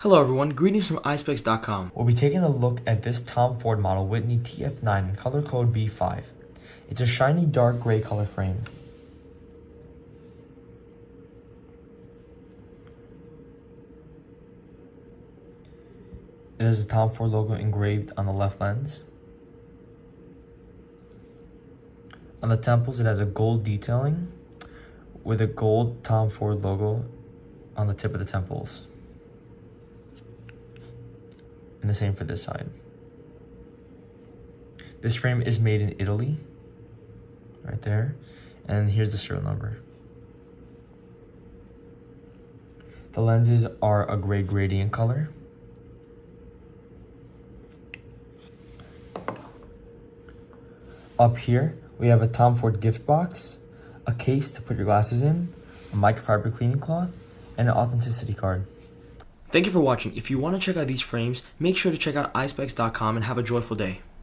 Hello everyone, greetings from Eyespecs.com. We'll be taking a look at this Tom Ford model Whitney TF9 in color code B5. It's a shiny dark gray color frame. It has a Tom Ford logo engraved on the left lens. On the temples it has a gold detailing with a gold Tom Ford logo on the tip of the temples. And the same for this side. This frame is made in Italy, right there. And here's the serial number. The lenses are a gray gradient color. Up here, we have a Tom Ford gift box, a case to put your glasses in, a microfiber cleaning cloth, and an authenticity card. Thank you for watching. If you want to check out these frames, make sure to check out Eyespecs.com and have a joyful day.